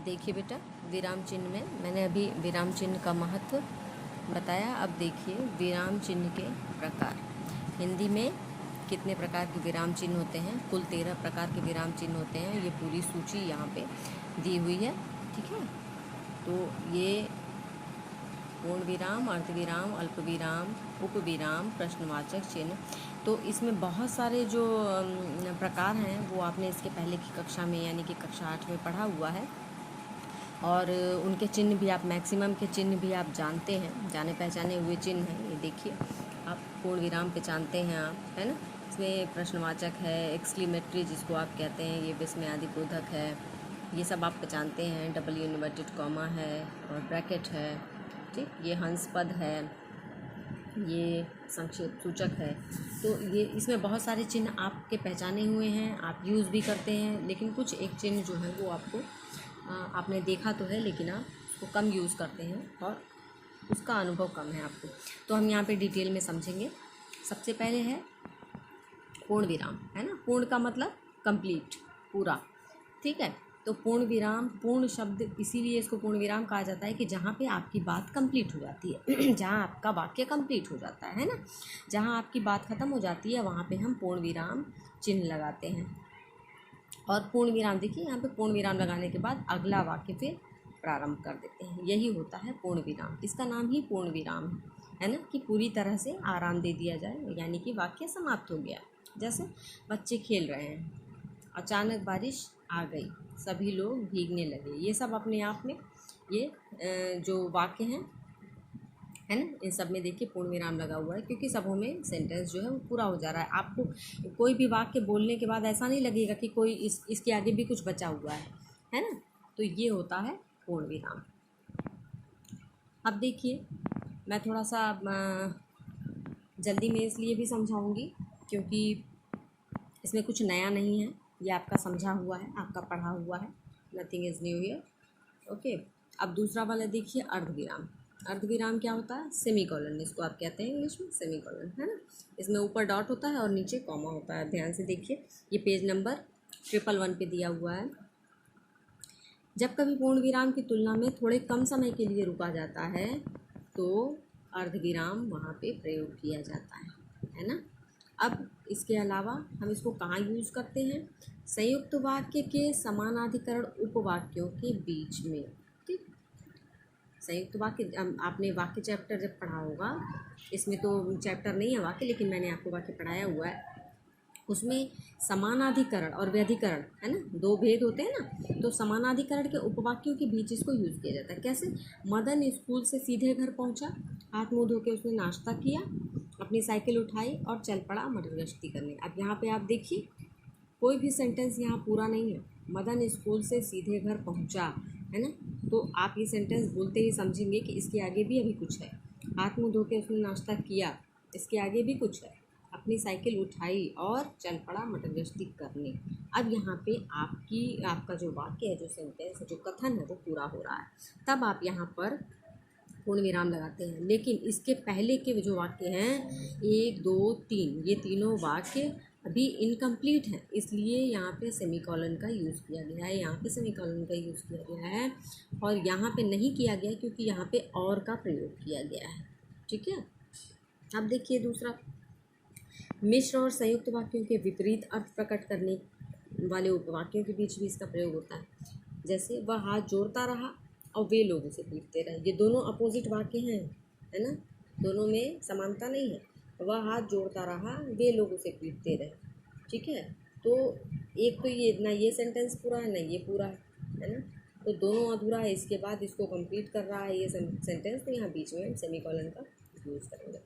देखिए बेटा, विराम चिन्ह में मैंने अभी विराम चिन्ह का महत्व बताया। अब देखिए विराम चिन्ह के प्रकार। हिंदी में कितने प्रकार के विराम चिन्ह होते हैं? कुल 13 प्रकार के विराम चिन्ह होते हैं। ये पूरी सूची यहाँ पे दी हुई है, ठीक है। तो ये पूर्ण विराम, अर्धविराम, अल्पविराम, उपविराम, प्रश्नवाचक चिन्ह। तो इसमें बहुत सारे जो प्रकार हैं वो आपने इसके पहले की कक्षा में यानी कि कक्षा 8 में पढ़ा हुआ है, और उनके चिन्ह भी आप मैक्सिमम के चिन्ह भी आप जानते हैं, जाने पहचाने हुए चिन्ह हैं। ये देखिए, आप पूर्ण विराम पहचानते हैं आप, है ना। इसमें प्रश्नवाचक है, एक्सक्लेमेटरी जिसको आप कहते हैं, ये विस्मयादिबोधक है, ये सब आप पहचानते हैं। डबल इन्वर्टेड कॉमा है और ब्रैकेट है, ठीक। ये हंस पद है, ये संक्षेप सूचक है। तो ये इसमें बहुत सारे चिन्ह आपके पहचाने हुए हैं, आप यूज़ भी करते हैं। लेकिन कुछ एक चिन्ह जो है वो आपको आपने देखा तो है, लेकिन आप उसको कम यूज़ करते हैं और उसका अनुभव कम है आपको। तो हम यहाँ पे डिटेल में समझेंगे। सबसे पहले है पूर्ण विराम, है ना। पूर्ण का मतलब कंप्लीट, पूरा, ठीक है। तो पूर्ण विराम, पूर्ण शब्द इसीलिए इसको पूर्ण विराम कहा जाता है कि जहाँ पे आपकी बात कंप्लीट हो जाती है जहाँ आपका वाक्य कंप्लीट हो जाता है ना, जहाँ आपकी बात ख़त्म हो जाती है वहाँ पे हम पूर्ण विराम चिन्ह लगाते हैं। और पूर्ण विराम देखिए, यहाँ पे पूर्ण विराम लगाने के बाद अगला वाक्य फिर प्रारंभ कर देते हैं, यही होता है पूर्ण विराम। इसका नाम ही पूर्ण विराम है ना, कि पूरी तरह से आराम दे दिया जाए, यानी कि वाक्य समाप्त हो गया। जैसे बच्चे खेल रहे हैं, अचानक बारिश आ गई, सभी लोग भीगने लगे। ये सब अपने आप में ये जो वाक्य हैं, है ना, इन सब में देखिए पूर्ण विराम लगा हुआ है, क्योंकि सबों में सेंटेंस जो है वो पूरा हो जा रहा है। आपको कोई भी वाक्य बोलने के बाद ऐसा नहीं लगेगा कि कोई इसके आगे भी कुछ बचा हुआ है ना। तो ये होता है पूर्ण विराम। अब देखिए, मैं थोड़ा सा जल्दी में इसलिए भी समझाऊंगी क्योंकि इसमें कुछ नया नहीं है, ये आपका समझा हुआ है, आपका पढ़ा हुआ है, nothing is new here, okay. अब दूसरा वाला देखिए, अर्धविराम। अर्धविराम क्या होता है? सेमी कॉलन, इसको आप कहते हैं इंग्लिश में सेमी कॉलन, है ना। इसमें ऊपर डॉट होता है और नीचे कॉमा होता है। ध्यान से देखिए, ये पेज नंबर 111 पे दिया हुआ है। जब कभी पूर्ण विराम की तुलना में थोड़े कम समय के लिए रुका जाता है तो अर्धविराम वहाँ पे प्रयोग किया जाता है ना। अब इसके अलावा हम इसको कहाँ यूज़ करते हैं? संयुक्त वाक्य के समानाधिकरण उपवाक्यों के बीच में, ठीक। संयुक्त वाक्य आपने वाक्य चैप्टर जब पढ़ा होगा, इसमें तो चैप्टर नहीं है वाक्य, लेकिन मैंने आपको वाक्य पढ़ाया हुआ है। उसमें समानाधिकरण और व्यधिकरण, है ना, दो भेद होते हैं ना। तो समानाधिकरण के उपवाक्यों के बीच इसको यूज़ किया जाता है। कैसे? मदन स्कूल से सीधे घर पहुंचा, हाथ मुंह धो के उसने नाश्ता किया, अपनी साइकिल उठाई और चल पड़ा मटर गश्ती करने। अब यहाँ पे आप देखिए, कोई भी सेंटेंस यहाँ पूरा नहीं है। मदन स्कूल से सीधे घर पहुँचा, है ना। तो आप ये सेंटेंस बोलते ही समझेंगे कि इसके आगे भी अभी कुछ है। हाथ मुँह धो के उसने नाश्ता किया, इसके आगे भी कुछ है। अपनी साइकिल उठाई और चल पड़ा मटर गश्ती करने। अब यहाँ पे आपका जो वाक्य है, जो सेंटेंस है, जो कथन है, वो पूरा हो रहा है। तब आप यहाँ पर पूर्ण विराम लगाते हैं। लेकिन इसके पहले के जो वाक्य हैं 1 2 3, ये तीनों वाक्य अभी इनकम्प्लीट हैं, इसलिए यहाँ पे सेमीकोलन का यूज़ किया गया है। यहाँ पे सेमीकोलन का यूज़ किया गया है और यहाँ पे नहीं किया गया क्योंकि यहाँ पे और का प्रयोग किया गया है, ठीक है। अब देखिए दूसरा, मिश्र और संयुक्त वाक्यों के विपरीत अर्थ प्रकट करने वाले उपवाक्यों के बीच भी इसका प्रयोग होता है। जैसे वह हाथ जोड़ता रहा और वे लोग उसे पीटते रहे। ये दोनों अपोजिट वाक्य हैं, है ना, दोनों में समानता नहीं है। वह हाथ जोड़ता रहा, वे लोग उसे पीटते रहे, ठीक है। तो एक तो ये ना ये सेंटेंस पूरा है ना ये पूरा है ना, तो दोनों अधूरा है। इसके बाद इसको कंप्लीट कर रहा है ये सेंटेंस, तो यहाँ बीच में हम सेमीकोलन का यूज़ करेंगे।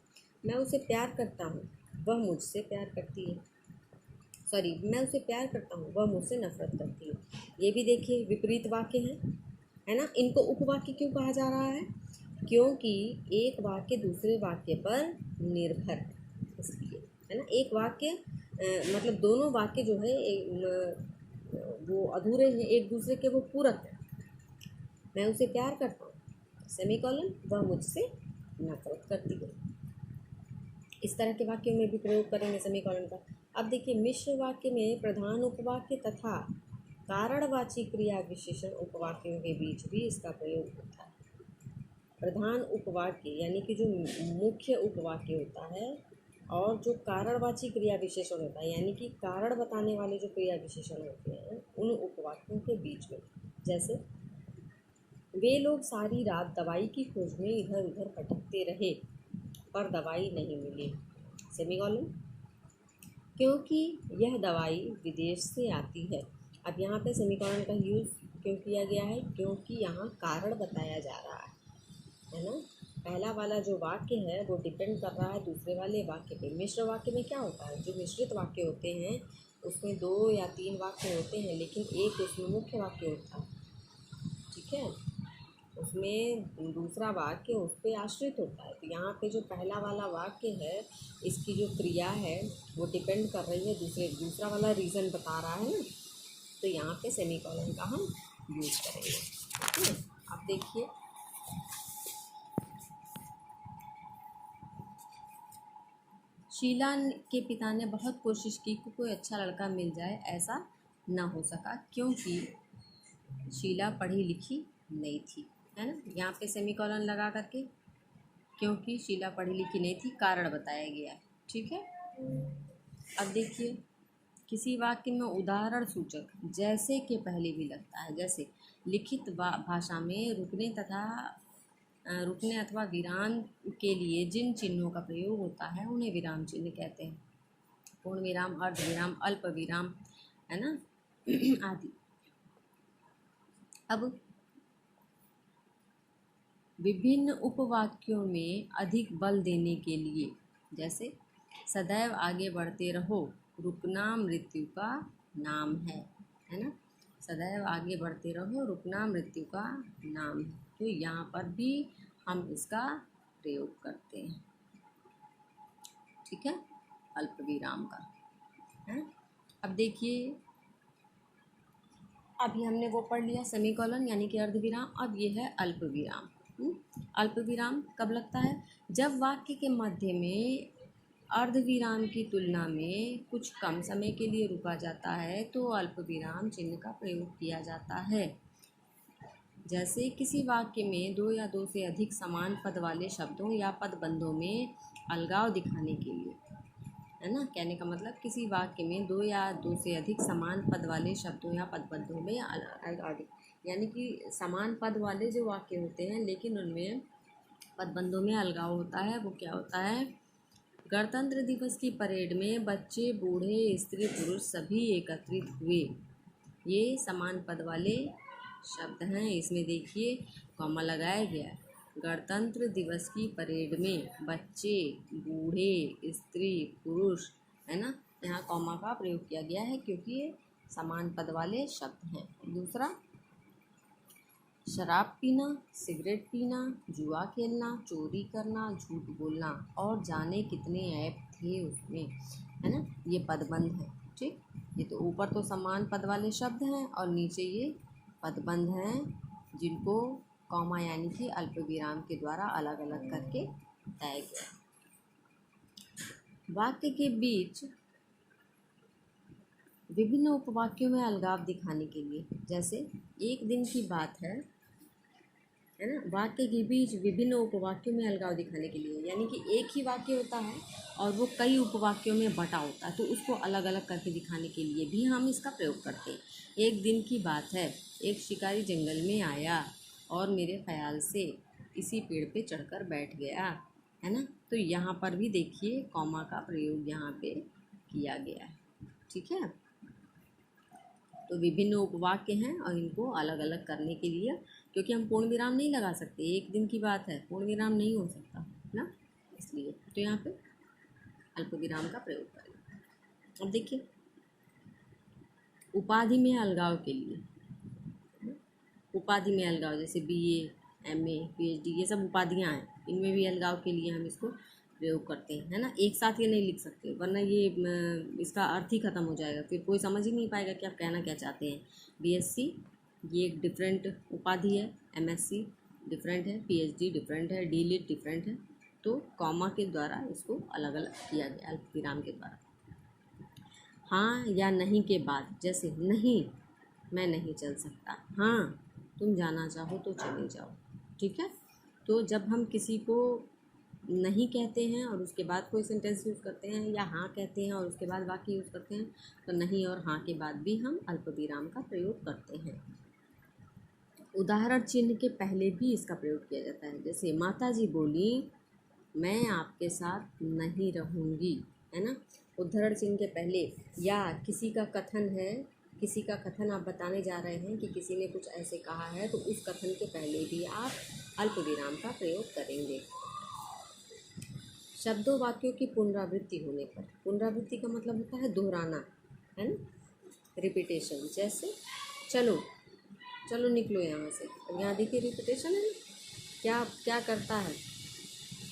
मैं उसे प्यार करता हूँ, वह मुझसे प्यार करती है। सॉरी, मैं उसे प्यार करता हूँ, वह मुझसे नफरत करती है। ये भी देखिए विपरीत वाक्य हैं, है ना। इनको उपवाक्य क्यों कहा जा रहा है? क्योंकि एक वाक्य दूसरे वाक्य पर निर्भर है, इसलिए, है ना। एक वाक्य मतलब दोनों वाक्य जो है वो अधूरे हैं, एक दूसरे के वो पूरक हैं। मैं उसे प्यार करता हूँ, सेमीकोलन, वह मुझसे नफरत करती है। इस तरह के वाक्यों में भी प्रयोग करेंगे सेमीकोलन का। अब देखिए, मिश्र वाक्य में प्रधान उपवाक्य तथा कारणवाची क्रिया विशेषण उपवाक्यों के बीच भी इसका प्रयोग होता है। प्रधान उपवाक्य यानी कि जो मुख्य उपवाक्य होता है और जो कारणवाची क्रिया विशेषण होता है यानी कि कारण बताने वाले जो क्रिया विशेषण होते हैं उन उपवाक्यों के बीच में, जैसे वे लोग सारी रात दवाई की खोज में इधर उधर भटकते रहे पर दवाई नहीं मिली, सेमीकोलन, क्योंकि यह दवाई विदेश से आती है। अब यहाँ पे सेमीकोलन का यूज़ क्यों किया गया है? क्योंकि यहाँ कारण बताया जा रहा है ना। पहला वाला जो वाक्य है वो डिपेंड कर रहा है दूसरे वाले वाक्य पे। मिश्र वाक्य में क्या होता है? जो मिश्रित वाक्य होते हैं उसमें 2 या 3 वाक्य होते हैं लेकिन एक उसमें मुख्य वाक्य होता है, ठीक है, उसमें दूसरा वाक्य उस पर आश्रित होता है। तो यहाँ पे जो पहला वाला वाक्य है इसकी जो क्रिया है वो डिपेंड कर रही है दूसरा वाला रीज़न बता रहा है ना, तो यहाँ पे सेमीकोलन का हम यूज़ करेंगे। ठीक है, अब देखिए शीला के पिता ने बहुत कोशिश की कि कोई अच्छा लड़का मिल जाए, ऐसा ना हो सका क्योंकि शीला पढ़ी लिखी नहीं थी, है ना। यहाँ पे सेमीकोलन लगा करके क्योंकि शीला पढ़ी लिखी नहीं थी कारण बताया गया, ठीक है। अब देखिए किसी वाक्य में उदाहरण सूचक जैसे के पहले भी लगता है, जैसे लिखित भाषा में रुकने अथवा विराम के लिए जिन चिन्हों का प्रयोग होता है उन्हें विराम चिन्ह कहते हैं। पूर्ण विराम, अर्ध विराम, अल्प विराम, है ना, आदि। अब विभिन्न उपवाक्यों में अधिक बल देने के लिए, जैसे सदैव आगे बढ़ते रहो, रुकना मृत्यु का नाम है ना। सदैव आगे बढ़ते रहो, रुकना मृत्यु का नाम है, तो यहाँ पर भी हम इसका प्रयोग करते हैं, ठीक है, अल्प विराम का है। अब देखिए अभी हमने वो पढ़ लिया सेमीकोलन यानी कि अर्ध विराम। अब ये है अल्प विराम। अल्प विराम कब लगता है? जब वाक्य के मध्य में अर्ध विराम की तुलना में कुछ कम समय के लिए रुका जाता है तो अल्प विराम चिन्ह का प्रयोग किया जाता है। जैसे किसी वाक्य में 2 या 2 से अधिक समान पद वाले शब्दों या पदबंधों में अलगाव दिखाने के लिए, है ना, कहने का मतलब किसी वाक्य में 2 या 2 से अधिक समान पद वाले शब्दों या पदबंधों में अलगाव, यानी कि समान पद वाले जो वाक्य होते हैं लेकिन उनमें पदबंधों में अलगाव होता है, वो क्या होता है? गणतंत्र दिवस की परेड में बच्चे, बूढ़े, स्त्री, पुरुष सभी एकत्रित हुए, ये समान पद वाले शब्द हैं। इसमें देखिए कॉमा लगाया गया है। गणतंत्र दिवस की परेड में बच्चे, बूढ़े, स्त्री, पुरुष, है ना, यहाँ कॉमा का प्रयोग किया गया है क्योंकि ये समान पद वाले शब्द हैं। दूसरा, शराब पीना, सिगरेट पीना, जुआ खेलना, चोरी करना, झूठ बोलना और जाने कितने ऐप थे उसमें, है ना, ये पदबंध है, ठीक। ये तो ऊपर तो समान पद वाले शब्द हैं और नीचे ये पदबंध हैं जिनको कॉमा यानी कि अल्प विराम के द्वारा अलग अलग करके बताया गया। वाक्य के बीच विभिन्न उपवाक्यों में अलगाव दिखाने के लिए, जैसे एक दिन की बात है ना, वाक्य के बीच विभिन्न उपवाक्यों में अलगाव दिखाने के लिए, यानी कि एक ही वाक्य होता है और वो कई उपवाक्यों में बटा होता है तो उसको अलग अलग करके दिखाने के लिए भी हम इसका प्रयोग करते हैं। एक दिन की बात है, एक शिकारी जंगल में आया और मेरे ख्याल से इसी पेड़ पे चढ़कर बैठ गया, है ना, तो यहाँ पर भी देखिए कॉमा का प्रयोग यहाँ पे किया गया है, ठीक है। तो विभिन्न उपवाक्य हैं और इनको अलग अलग करने के लिए, क्योंकि हम पूर्ण विराम नहीं लगा सकते, एक दिन की बात है, पूर्ण विराम नहीं हो सकता ना, इसलिए तो यहाँ पे अल्प विराम का प्रयोग करें। अब देखिए उपाधि में अलगाव के लिए, उपाधि में अलगाव जैसे BA, MA, PhD ये सब उपाधियाँ हैं, इनमें भी अलगाव के लिए हम इसको प्रयोग करते हैं, है ना। एक साथ ये नहीं लिख सकते वरना ये इसका अर्थ ही ख़त्म हो जाएगा, फिर कोई समझ ही नहीं पाएगा कि आप कहना क्या चाहते हैं। BSc ये एक डिफरेंट उपाधि है, MSc डिफरेंट है, PhD डिफरेंट है, DLit डिफरेंट है, तो कॉमा के द्वारा इसको अलग अलग किया गया अल्प विराम के द्वारा। हाँ या नहीं के बाद, जैसे नहीं मैं नहीं चल सकता। हाँ, तुम जाना चाहो तो चले जाओ। ठीक है, तो जब हम किसी को नहीं कहते हैं और उसके बाद कोई सेंटेंस यूज़ करते हैं, या हाँ कहते हैं और उसके बाद वाक्य यूज़ करते हैं, तो नहीं और हाँ के बाद भी हम अल्पविराम का प्रयोग करते हैं। उदाहरण चिन्ह के पहले भी इसका प्रयोग किया जाता है। जैसे माताजी बोली, मैं आपके साथ नहीं रहूँगी, है ना। उद्धरण चिन्ह के पहले, या किसी का कथन है, किसी का कथन आप बताने जा रहे हैं कि किसी ने कुछ ऐसे कहा है, तो उस कथन के पहले भी आप अल्पविराम का प्रयोग करेंगे। शब्दों वाक्यों की पुनरावृत्ति होने पर, पुनरावृत्ति का मतलब होता है दोहराना, है ना, रिपीटेशन। जैसे चलो, चलो निकलो यहाँ से, अब यहाँ देखिए रिपीटेशन है ना, क्या क्या करता है,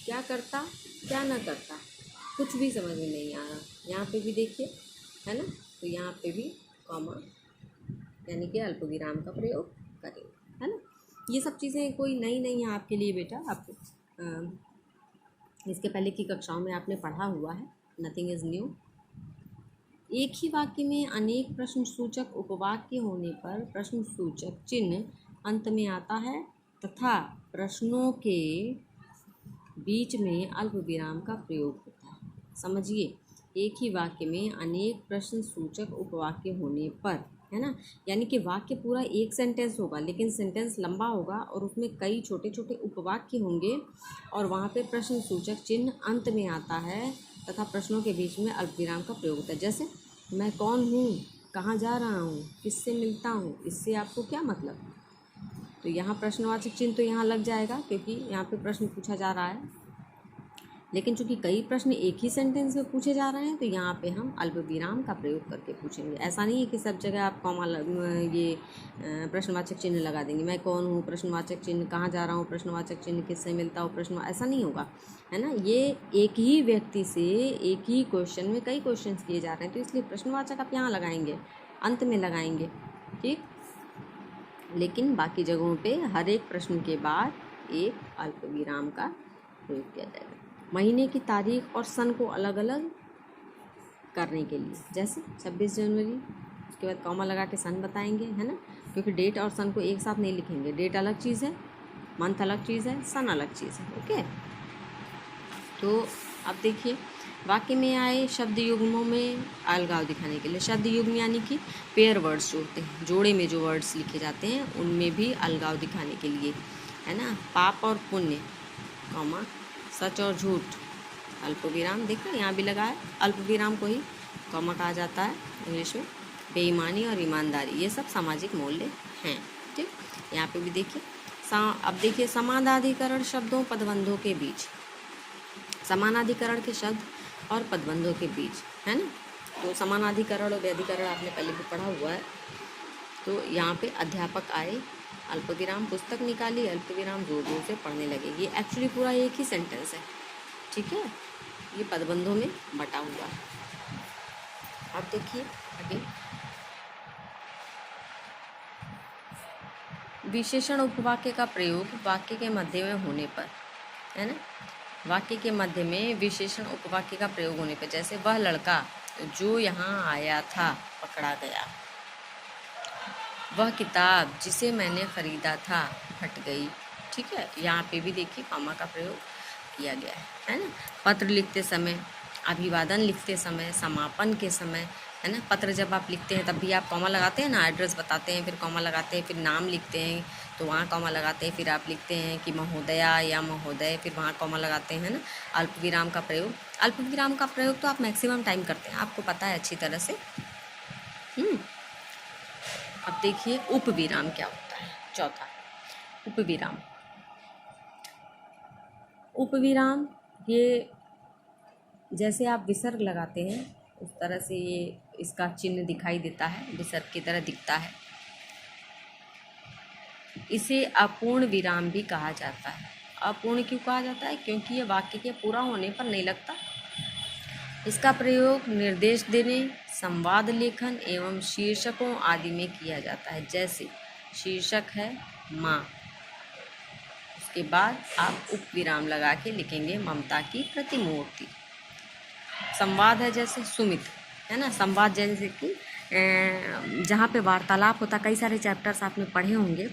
क्या करता, क्या ना करता, कुछ भी समझ में नहीं आ रहा। यहाँ पे भी देखिए, है ना, तो यहाँ पे भी कॉमा यानी कि अल्पविराम का प्रयोग करेंगे, है ना। ये सब चीज़ें कोई नई नहीं है आपके लिए बेटा, आपको इसके पहले की कक्षाओं में आपने पढ़ा हुआ है, नथिंग इज़ न्यू। एक ही वाक्य में अनेक प्रश्न सूचक उपवाक्य होने पर प्रश्न सूचक चिन्ह अंत में आता है तथा प्रश्नों के बीच में अल्पविराम का प्रयोग होता है। समझिए, एक ही वाक्य में अनेक प्रश्न सूचक उपवाक्य होने पर, है ना, यानी कि वाक्य पूरा एक सेंटेंस होगा लेकिन सेंटेंस लंबा होगा और उसमें कई छोटे छोटे उपवाक्य होंगे और वहाँ पे प्रश्न सूचक चिन्ह अंत में आता है तथा प्रश्नों के बीच में अल्पविराम का प्रयोग होता है। जैसे मैं कौन हूँ, कहाँ जा रहा हूँ, किससे मिलता हूँ, इससे आपको क्या मतलब। तो यहाँ प्रश्नवाचक चिन्ह तो यहाँ लग जाएगा क्योंकि यहाँ पे प्रश्न पूछा जा रहा है, लेकिन चूंकि कई प्रश्न एक ही सेंटेंस में पूछे जा रहे हैं तो यहाँ पे हम अल्पविराम का प्रयोग करके पूछेंगे। ऐसा नहीं है कि सब जगह आप कॉमा ये प्रश्नवाचक चिन्ह लगा देंगे। मैं कौन हूँ, प्रश्नवाचक चिन्ह, कहाँ जा रहा हूँ, प्रश्नवाचक चिन्ह, किससे मिलता हूँ, प्रश्न, ऐसा नहीं होगा, है ना। ये एक ही व्यक्ति से एक ही क्वेश्चन में कई क्वेश्चन किए जा रहे हैं, तो इसलिए प्रश्नवाचक आप यहाँ लगाएंगे, अंत में लगाएंगे, ठीक। लेकिन बाकी जगहों पे हर एक प्रश्न के बाद एक अल्पविराम का प्रयोग किया जाएगा। महीने की तारीख और सन को अलग अलग करने के लिए, जैसे 26 जनवरी, उसके बाद कॉमा लगा के सन बताएंगे, है ना, क्योंकि डेट और सन को एक साथ नहीं लिखेंगे। डेट अलग चीज़ है, मंथ अलग चीज़ है, सन अलग चीज़ है। ओके, तो अब देखिए वाक्य में आए शब्द युग्मों में अलगाव दिखाने के लिए, शब्द युग्म यानी कि पेयर वर्ड्स जोड़ते हैं, जोड़े में जो वर्ड्स लिखे जाते हैं उनमें भी अलगाव दिखाने के लिए, है ना। पाप और पुण्य, कॉमा, सच और झूठ, अल्पविराम, देखो यहाँ भी लगा है, अल्पविराम को ही कॉमा कहा जाता है इंग्लिश में। बेईमानी और ईमानदारी, ये सब सामाजिक मूल्य हैं, ठीक। यहाँ पे भी देखिए अब देखिए समानाधिकरण शब्दों पदबंधों के बीच, समानाधिकरण के शब्द और पदबंधों के बीच, है ना। तो समानाधिकरण और व्यधिकरण आपने पहले भी पढ़ा हुआ है। तो यहाँ पे अध्यापक आए, अल्पविराम, पुस्तक निकाली, अल्पविराम, जोर जोर से पढ़ने लगे। ये एक्चुअली पूरा एक ही सेंटेंस है, ठीक है, ये पदबंधों में बटा हुआ है। अब देखिए आगे, विशेषण उपवाक्य का प्रयोग वाक्य के मध्य में होने पर, है ना, वाक्य के मध्य में विशेषण उपवाक्य का प्रयोग होने पर, जैसे वह लड़का जो यहाँ आया था पकड़ा गया, वह किताब जिसे मैंने ख़रीदा था फट गई, ठीक है। यहाँ पे भी देखिए कॉमा का प्रयोग किया गया है ना। पत्र लिखते समय, अभिवादन लिखते समय, समापन के समय, है ना। पत्र जब आप लिखते हैं तब भी आप कॉमा लगाते हैं ना, एड्रेस बताते हैं, फिर कॉमा लगाते हैं, फिर नाम लिखते हैं तो वहाँ कॉमा लगाते हैं, फिर आप लिखते हैं कि महोदया या महोदय, फिर वहाँ कॉमा लगाते हैं, है ना। अल्पविराम का प्रयोग, अल्पविराम का प्रयोग तो आप मैक्सिमम टाइम करते हैं, आपको पता है अच्छी तरह से। अब देखिए उपविराम क्या होता है, चौथा उपविराम। उपविराम ये जैसे आप विसर्ग लगाते हैं उस तरह से ये इसका चिन्ह दिखाई देता है, विसर्ग की तरह दिखता है। इसे अपूर्ण विराम भी कहा जाता है। अपूर्ण क्यों कहा जाता है? क्योंकि ये वाक्य के पूरा होने पर नहीं लगता। इसका प्रयोग निर्देश देने, संवाद लेखन एवं शीर्षकों आदि में किया जाता है। जैसे शीर्षक है माँ, उसके बाद आप उपविराम लगा के लिखेंगे ममता की प्रतिमूर्ति। संवाद है जैसे सुमित, है ना, संवाद जैसे कि जहाँ पे वार्तालाप होता, कई सारे चैप्टर्स आपने पढ़े होंगे,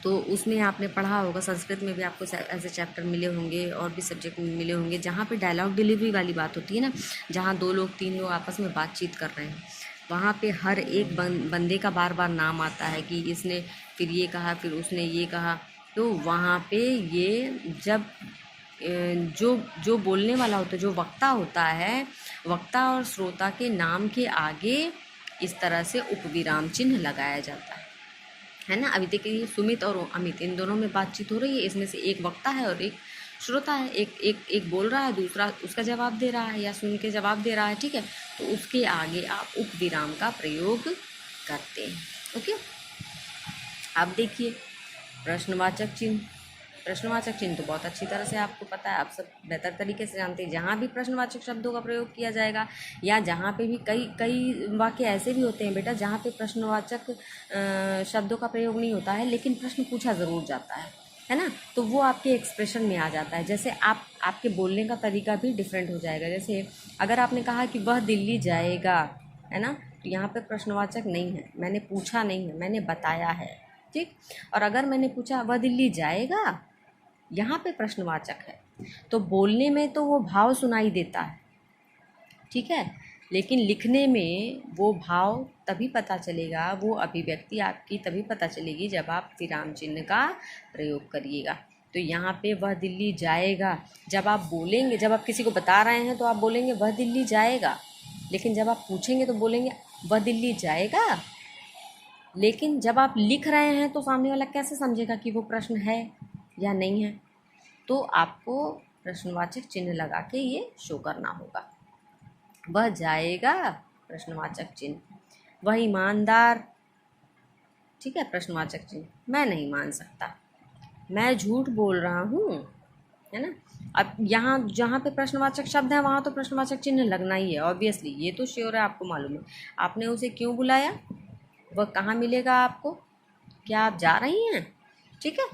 तो उसमें आपने पढ़ा होगा, संस्कृत में भी आपको ऐसे चैप्टर मिले होंगे और भी सब्जेक्ट में मिले होंगे, जहाँ पे डायलॉग डिलीवरी वाली बात होती है ना, जहाँ 2 लोग 3 लोग आपस में बातचीत कर रहे हैं, वहाँ पे हर एक बंदे का बार बार नाम आता है कि इसने फिर ये कहा, फिर उसने ये कहा। तो वहाँ पे ये जब जो बोलने वाला होता है, जो वक्ता होता है, वक्ता और श्रोता के नाम के आगे इस तरह से उपविराम चिन्ह लगाया जाता है ना। अभी देखिए सुमित और अमित, इन दोनों में बातचीत हो रही है, इसमें से एक वक्ता है और एक श्रोता है, एक बोल रहा है, दूसरा उसका जवाब दे रहा है या सुन के जवाब दे रहा है, ठीक है। तो उसके आगे आप उपविराम का प्रयोग करते हैं। ओके, अब देखिए प्रश्नवाचक चिन्ह। प्रश्नवाचक चिन्ह तो बहुत अच्छी तरह से आपको पता है, आप सब बेहतर तरीके से जानते हैं। जहाँ भी प्रश्नवाचक शब्दों का प्रयोग किया जाएगा, या जहाँ पे भी कई वाक्य ऐसे भी होते हैं बेटा जहाँ पे प्रश्नवाचक शब्दों का प्रयोग नहीं होता है, लेकिन प्रश्न पूछा ज़रूर जाता है ना। तो वो आपके एक्सप्रेशन में आ जाता है। जैसे आपके बोलने का तरीका भी डिफरेंट हो जाएगा। जैसे अगर आपने कहा कि वह दिल्ली जाएगा, है ना, तो यहाँ पे प्रश्नवाचक नहीं है, मैंने पूछा नहीं है, मैंने बताया है, ठीक। और अगर मैंने पूछा वह दिल्ली जाएगा, यहाँ पे प्रश्नवाचक है, तो बोलने में तो वो भाव सुनाई देता है, ठीक है, लेकिन लिखने में वो भाव तभी पता चलेगा, वो अभिव्यक्ति आपकी तभी पता चलेगी जब आप विराम चिन्ह का प्रयोग करिएगा। तो यहाँ पे वह दिल्ली जाएगा, जब आप बोलेंगे, जब आप किसी को बता रहे हैं तो आप बोलेंगे वह दिल्ली जाएगा, लेकिन जब आप पूछेंगे तो बोलेंगे वह दिल्ली जाएगा। लेकिन जब आप लिख रहे हैं तो सामने वाला कैसे समझेगा कि वो प्रश्न है या नहीं है? तो आपको प्रश्नवाचक चिन्ह लगा के ये शो करना होगा। वह जाएगा, प्रश्नवाचक चिन्ह। वह ईमानदार, ठीक है, प्रश्नवाचक चिन्ह। मैं नहीं मान सकता, मैं झूठ बोल रहा हूँ, है ना। अब यहाँ जहाँ पे प्रश्नवाचक शब्द है वहाँ तो प्रश्नवाचक चिन्ह लगना ही है, ऑब्वियसली, ये तो श्योर है, आपको मालूम है। आपने उसे क्यों बुलाया, वह कहाँ मिलेगा आपको, क्या आप जा रही हैं, ठीक है।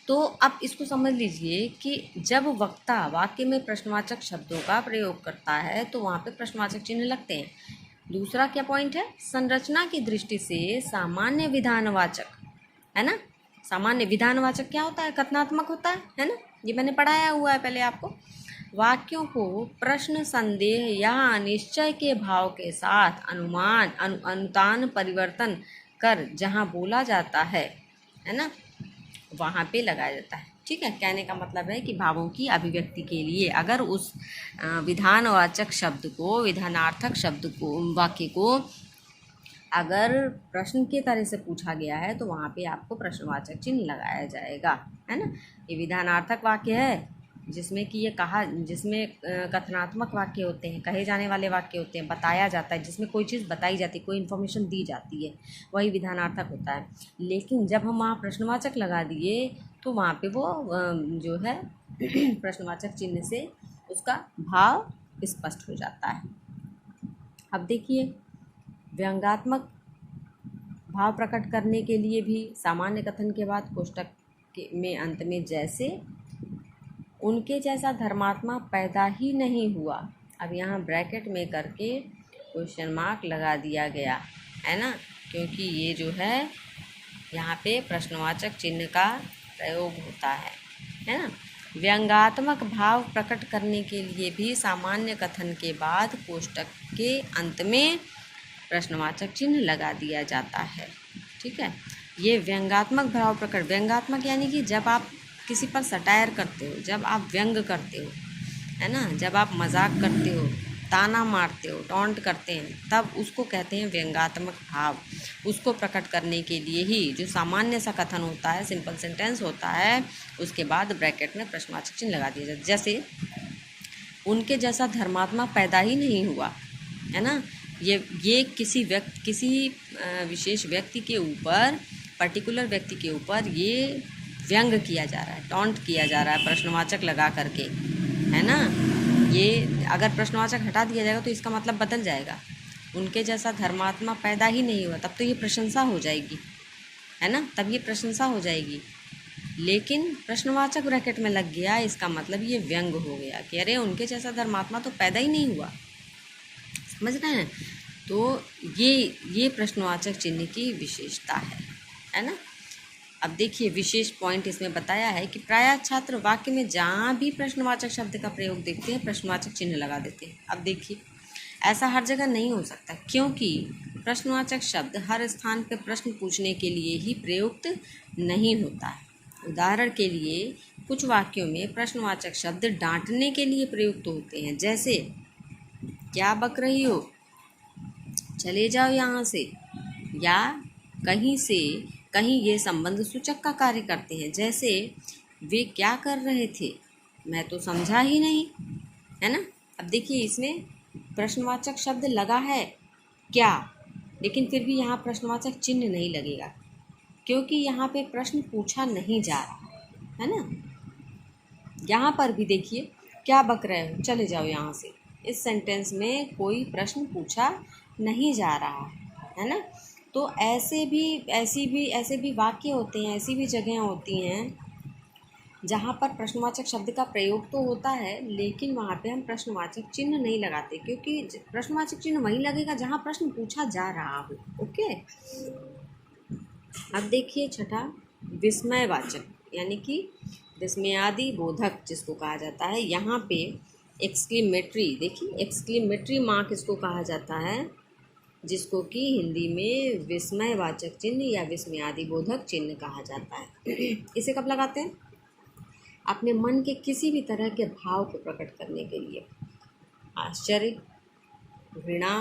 तो अब इसको समझ लीजिए कि जब वक्ता वाक्य में प्रश्नवाचक शब्दों का प्रयोग करता है तो वहाँ पे प्रश्नवाचक चिन्ह लगते हैं। दूसरा क्या पॉइंट है, संरचना की दृष्टि से सामान्य विधानवाचक, है ना। सामान्य विधानवाचक क्या होता है, कथनात्मक होता है ना, ये मैंने पढ़ाया हुआ है पहले आपको। वाक्यों को प्रश्न, संदेह या अनिश्चय के भाव के साथ अनुमान अनुतान परिवर्तन कर जहाँ बोला जाता है ना, वहाँ पे लगाया जाता है, ठीक है। कहने का मतलब है कि भावों की अभिव्यक्ति के लिए अगर उस विधानवाचक शब्द को, विधानार्थक शब्द को, वाक्य को अगर प्रश्न के तरह से पूछा गया है तो वहाँ पे आपको प्रश्नवाचक चिन्ह लगाया जाएगा, है ना। ये विधानार्थक वाक्य है जिसमें कि ये कहा, जिसमें कथनात्मक वाक्य होते हैं, कहे जाने वाले वाक्य होते हैं, बताया जाता है, जिसमें कोई चीज़ बताई जाती है, कोई इन्फॉर्मेशन दी जाती है, वही विधानार्थक होता है। लेकिन जब हम वहाँ प्रश्नवाचक लगा दिए तो वहाँ पे वो जो है प्रश्नवाचक चिन्ह से उसका भाव स्पष्ट हो जाता है। अब देखिए व्यंग्यात्मक भाव प्रकट करने के लिए भी सामान्य कथन के बाद कोष्टक में अंत में जैसे उनके जैसा धर्मात्मा पैदा ही नहीं हुआ, अब यहाँ ब्रैकेट में करके क्वेश्चन मार्क लगा दिया गया है ना, क्योंकि ये जो है यहाँ पे प्रश्नवाचक चिन्ह का प्रयोग होता है ना। व्यंग्यात्मक भाव प्रकट करने के लिए भी सामान्य कथन के बाद कोष्टक के अंत में प्रश्नवाचक चिन्ह लगा दिया जाता है, ठीक है। ये व्यंग्यात्मक भाव प्रकट, व्यंग्यात्मक यानी कि जब आप किसी पर सटायर करते हो, जब आप व्यंग करते हो, है ना, जब आप मजाक करते हो, ताना मारते हो, टॉन्ट करते हैं, तब उसको कहते हैं व्यंग्यात्मक भाव। उसको प्रकट करने के लिए ही जो सामान्य सा कथन होता है, सिंपल सेंटेंस होता है, उसके बाद ब्रैकेट में प्रश्नवाचक चिन्ह लगा दिया जाता है। जैसे उनके जैसा धर्मात्मा पैदा ही नहीं हुआ, है ना। ये किसी विशेष व्यक्ति के ऊपर, पर्टिकुलर व्यक्ति के ऊपर ये व्यंग किया जा रहा है, टॉन्ट किया जा रहा है प्रश्नवाचक लगा करके, है ना। ये अगर प्रश्नवाचक हटा दिया जाएगा तो इसका मतलब बदल जाएगा, उनके जैसा धर्मात्मा पैदा ही नहीं हुआ, तब तो ये प्रशंसा हो जाएगी, है ना, तब ये प्रशंसा हो जाएगी। लेकिन प्रश्नवाचक ब्रैकेट में लग गया, इसका मतलब ये व्यंग हो गया कि अरे उनके जैसा धर्मात्मा तो पैदा ही नहीं हुआ, समझ रहे हैं। तो ये प्रश्नवाचक चिन्ह की विशेषता है ना। अब देखिए विशेष पॉइंट इसमें बताया है कि प्रायः छात्र वाक्य में जहाँ भी प्रश्नवाचक शब्द का प्रयोग देखते हैं प्रश्नवाचक चिन्ह लगा देते हैं। अब देखिए ऐसा हर जगह नहीं हो सकता, क्योंकि प्रश्नवाचक शब्द हर स्थान पर प्रश्न पूछने के लिए ही प्रयुक्त नहीं होता है। उदाहरण के लिए कुछ वाक्यों में प्रश्नवाचक शब्द डांटने के लिए प्रयुक्त होते हैं, जैसे क्या बक रही हो, चले जाओ यहाँ से, या कहीं से कहीं ये संबंध सूचक का कार्य करते हैं, जैसे वे क्या कर रहे थे, मैं तो समझा ही नहीं, है ना। अब देखिए इसमें प्रश्नवाचक शब्द लगा है क्या, लेकिन फिर भी यहाँ प्रश्नवाचक चिन्ह नहीं लगेगा, क्योंकि यहाँ पे प्रश्न पूछा नहीं जा रहा है ना। यहाँ पर भी देखिए क्या बक रहे हो, चले जाओ यहाँ से, इस सेंटेंस में कोई प्रश्न पूछा नहीं जा रहा है ना। तो ऐसे भी वाक्य होते हैं, ऐसी भी जगह होती हैं जहाँ पर प्रश्नवाचक शब्द का प्रयोग तो होता है, लेकिन वहाँ पे हम प्रश्नवाचक चिन्ह नहीं लगाते, क्योंकि प्रश्नवाचक चिन्ह वहीं लगेगा जहाँ प्रश्न पूछा जा रहा हो। ओके। अब देखिए छठा, विस्मयवाचक, यानी कि विस्मयादि बोधक जिसको कहा जाता है। यहाँ पे एक्सक्लेमेटरी, देखिए एक्सक्लेमेटरी मार्क इसको कहा जाता है, जिसको कि हिंदी में विस्मयवाचक चिन्ह या विस्मयादि बोधक चिन्ह कहा जाता है। इसे कब लगाते हैं? अपने मन के किसी भी तरह के भाव को प्रकट करने के लिए। आश्चर्य, घृणा,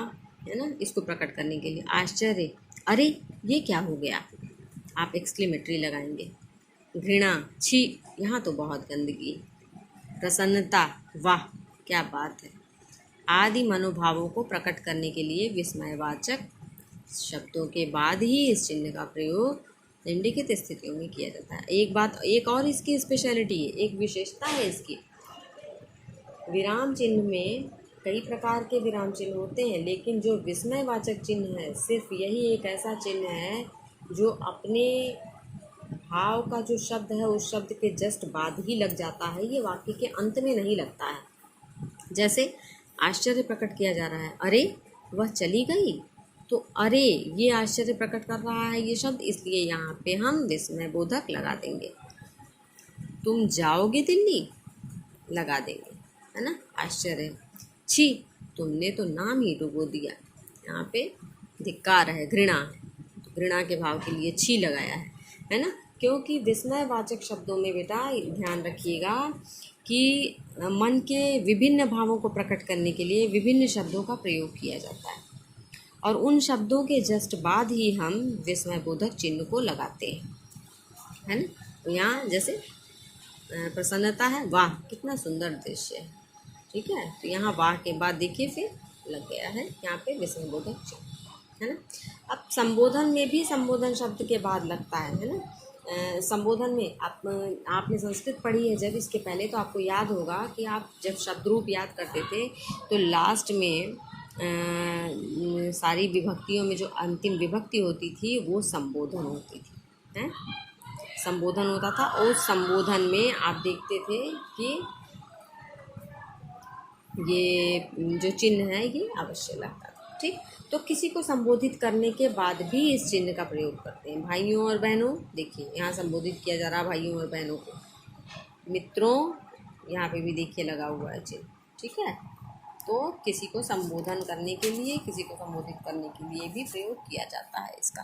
है ना, इसको प्रकट करने के लिए। आश्चर्य, अरे ये क्या हो गया, आप एक्सक्लेमेटरी लगाएंगे। घृणा, छी यहाँ तो बहुत गंदगी। प्रसन्नता, वाह क्या बात है, आदि मनोभावों को प्रकट करने के लिए विस्मयवाचक शब्दों के बाद ही इस चिन्ह का प्रयोग निम्नलिखित स्थितियों में किया जाता है। एक और इसकी स्पेशलिटी है, एक विशेषता है इसकी। विराम चिन्ह में कई प्रकार के विराम चिन्ह होते हैं, लेकिन जो विस्मयवाचक चिन्ह है सिर्फ यही एक ऐसा चिन्ह है जो अपने भाव का जो शब्द है उस शब्द के जस्ट बाद ही लग जाता है, ये वाक्य के अंत में नहीं लगता है। जैसे आश्चर्य प्रकट किया जा रहा है, अरे वह चली गई, तो अरे ये आश्चर्य प्रकट कर रहा है ये शब्द, इसलिए यहाँ पे हम विस्मय बोधक लगा देंगे। तुम जाओगे दिल्ली लगा देंगे, है ना। आश्चर्य, छी तुमने तो नाम ही डुबो दिया, यहाँ पे धिक्कार है, घृणा, घृणा के भाव के लिए छी लगाया है ना। क्योंकि विस्मयवाचक शब्दों में बेटा ध्यान रखिएगा कि मन के विभिन्न भावों को प्रकट करने के लिए विभिन्न शब्दों का प्रयोग किया जाता है, और उन शब्दों के जस्ट बाद ही हम विस्मयबोधक चिन्ह को लगाते हैं, है ना। तो यहाँ जैसे प्रसन्नता है, वाह कितना सुंदर दृश्य है, ठीक है, तो यहाँ वाह के बाद देखिए फिर लग गया है यहाँ पे विस्मयबोधक चिन्ह, है ना। अब संबोधन में भी संबोधन शब्द के बाद लगता है ना। संबोधन में आपने संस्कृत पढ़ी है जब, इसके पहले तो आपको याद होगा कि आप जब शब्द रूप याद करते थे तो लास्ट में सारी विभक्तियों में जो अंतिम विभक्ति होती थी वो संबोधन होती थी, है संबोधन होता था। और संबोधन में आप देखते थे कि ये जो चिन्ह है ये अवश्य लगता था, ठीक। तो किसी को संबोधित करने के बाद भी इस चिन्ह का प्रयोग करते हैं। भाइयों और बहनों, देखिए यहाँ संबोधित किया जा रहा है भाइयों और बहनों को। मित्रों, यहाँ पे भी देखिए लगा हुआ है चिन्ह, ठीक है। तो किसी को संबोधन करने के लिए, किसी को संबोधित करने के लिए भी प्रयोग किया जाता है इसका।